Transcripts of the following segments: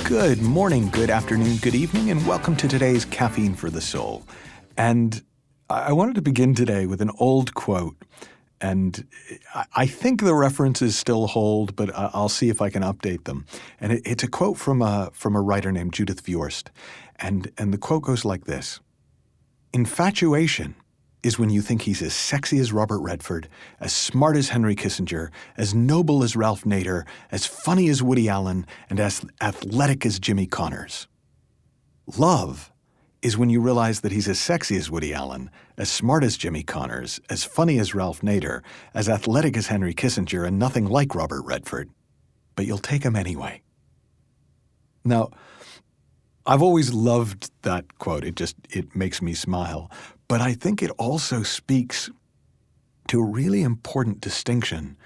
Good morning, good afternoon, good evening, and welcome to today's Caffeine for the Soul. And I wanted to begin today with an old quote, and I think the references still hold, but I'll see if I can update them. And it's a quote from a writer named Judith Viorst, and the quote goes like this: "Infatuation is when you think he's as sexy as Robert Redford, as smart as Henry Kissinger, as noble as Ralph Nader, as funny as Woody Allen, and as athletic as Jimmy Connors. Love is when you realize that he's as sexy as Woody Allen, as smart as Jimmy Connors, as funny as Ralph Nader, as athletic as Henry Kissinger, and nothing like Robert Redford. But you'll take him anyway." Now, I've always loved that quote. It makes me smile. But I think it also speaks to a really important distinction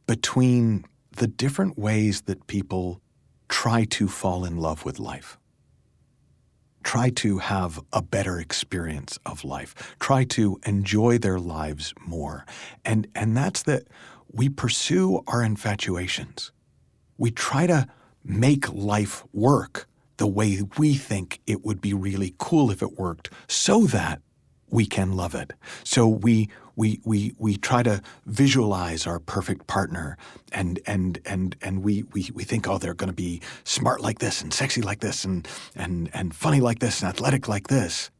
between the different ways that people try to fall in love with life, try to have a better experience of life, try to enjoy their lives more. And that's that we pursue our infatuations. We try to make life work the way we think it would be really cool if it worked, so that we can love it. So we try to visualize our perfect partner, and we think, oh, they're going to be smart like this, and sexy like this, and funny like this, and athletic like this.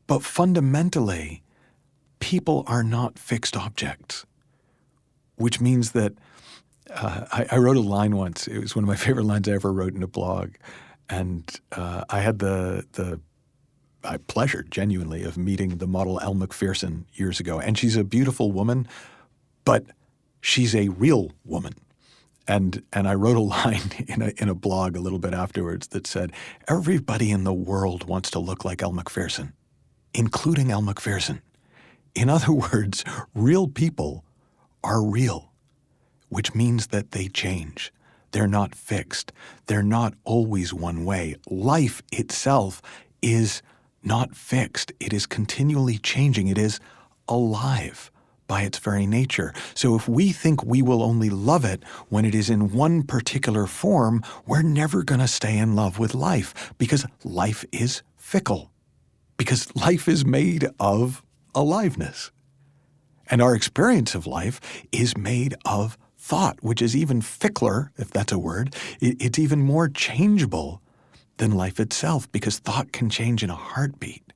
But fundamentally, people are not fixed objects, which means that I wrote a line once. It was one of my favorite lines I ever wrote in a blog, and I had the pleasure, genuinely, of meeting the model Elle Macpherson years ago. And she's a beautiful woman, but she's a real woman. And I wrote a line in a blog a little bit afterwards that said, "Everybody in the world wants to look like Elle Macpherson, including Elle Macpherson." In other words, real people are real, which means that they change. They're not fixed. They're not always one way. Life itself is not fixed. It is continually changing. It is alive by its very nature. So if we think we will only love it when it is in one particular form, we're never going to stay in love with life, because life is fickle, because life is made of aliveness. And our experience of life is made of thought, which is even fickler, if that's a word. It's even more changeable than life itself, because thought can change in a heartbeat.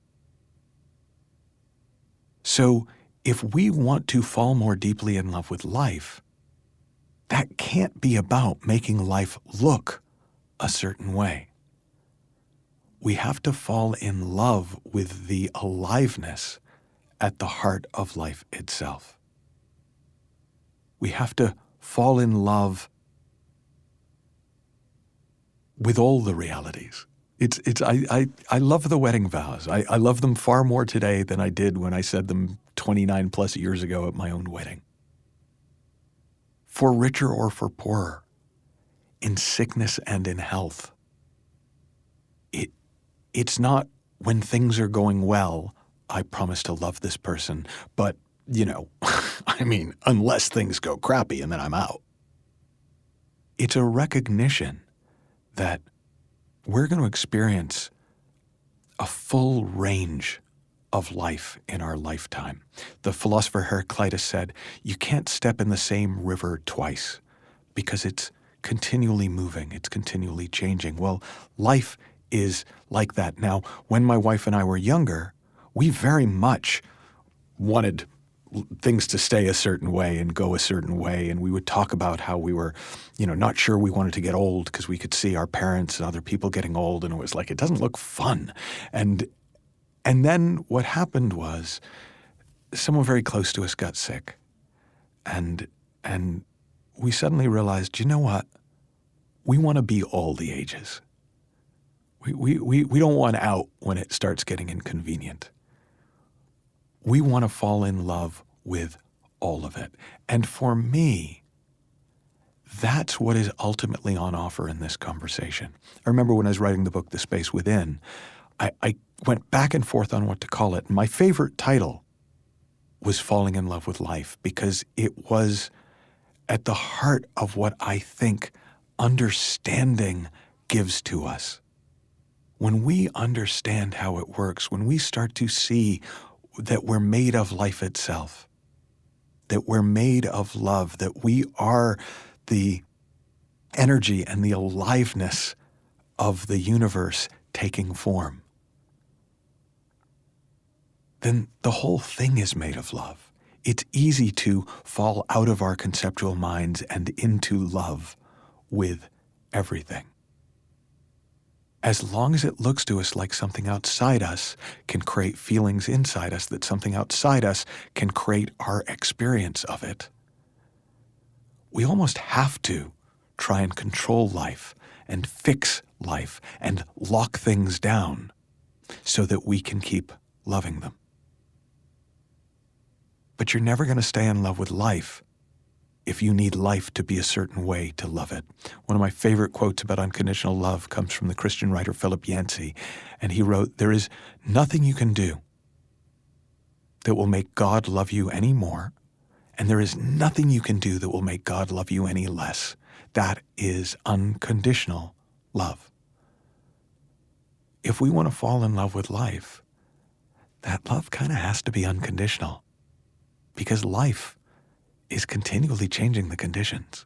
So if we want to fall more deeply in love with life, that can't be about making life look a certain way. We have to fall in love with the aliveness at the heart of life itself. We have to fall in love with all the realities. I love the wedding vows. I love them far more today than I did when I said them 29 plus years ago at my own wedding. For richer or for poorer, in sickness and in health. It's not when things are going well, I promise to love this person, but, unless things go crappy and then I'm out. It's a recognition that we're going to experience a full range of life in our lifetime. The philosopher Heraclitus said, you can't step in the same river twice, because it's continually moving, it's continually changing. Well, life is like that. Now, when my wife and I were younger, we very much wanted things to stay a certain way and go a certain way. And we would talk about how we were, not sure we wanted to get old because we could see our parents and other people getting old. And it was like, it doesn't look fun. And then what happened was someone very close to us got sick. And we suddenly realized, you know what? We want to be all the ages. We don't want out when it starts getting inconvenient. We want to fall in love with all of it. And for me, that's what is ultimately on offer in this conversation. I remember when I was writing the book, The Space Within, I went back and forth on what to call it. And my favorite title was falling in love with life, because it was at the heart of what I think understanding gives to us. When we understand how it works, when we start to see that we're made of life itself, that we're made of love, that we are the energy and the aliveness of the universe taking form, then the whole thing is made of love. It's easy to fall out of our conceptual minds and into love with everything. As long as it looks to us like something outside us can create feelings inside us, that something outside us can create our experience of it, we almost have to try and control life and fix life and lock things down so that we can keep loving them. But you're never going to stay in love with life if you need life to be a certain way to love it. One of my favorite quotes about unconditional love comes from the Christian writer Philip Yancey, and he wrote, "There is nothing you can do that will make God love you any more, and there is nothing you can do that will make God love you any less. That is unconditional love." If we want to fall in love with life, that love kind of has to be unconditional, because life is continually changing the conditions.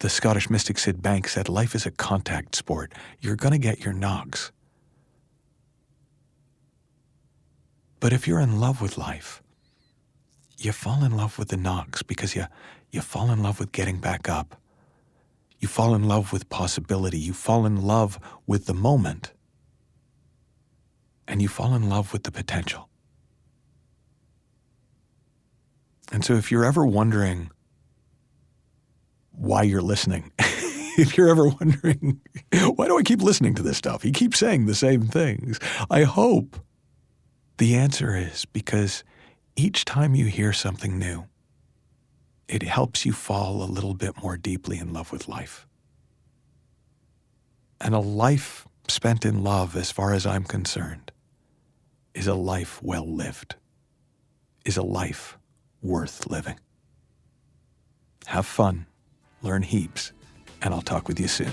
The Scottish mystic Sid Banks said, life is a contact sport. You're going to get your knocks. But if you're in love with life, you fall in love with the knocks, because you fall in love with getting back up. You fall in love with possibility. You fall in love with the moment. And you fall in love with the potential. And so if you're ever wondering why you're listening, if you're ever wondering, why do I keep listening to this stuff? He keeps saying the same things. I hope the answer is because each time you hear something new, it helps you fall a little bit more deeply in love with life. And a life spent in love, as far as I'm concerned, is a life well lived, is a life worth living. Have fun, learn heaps, and I'll talk with you soon.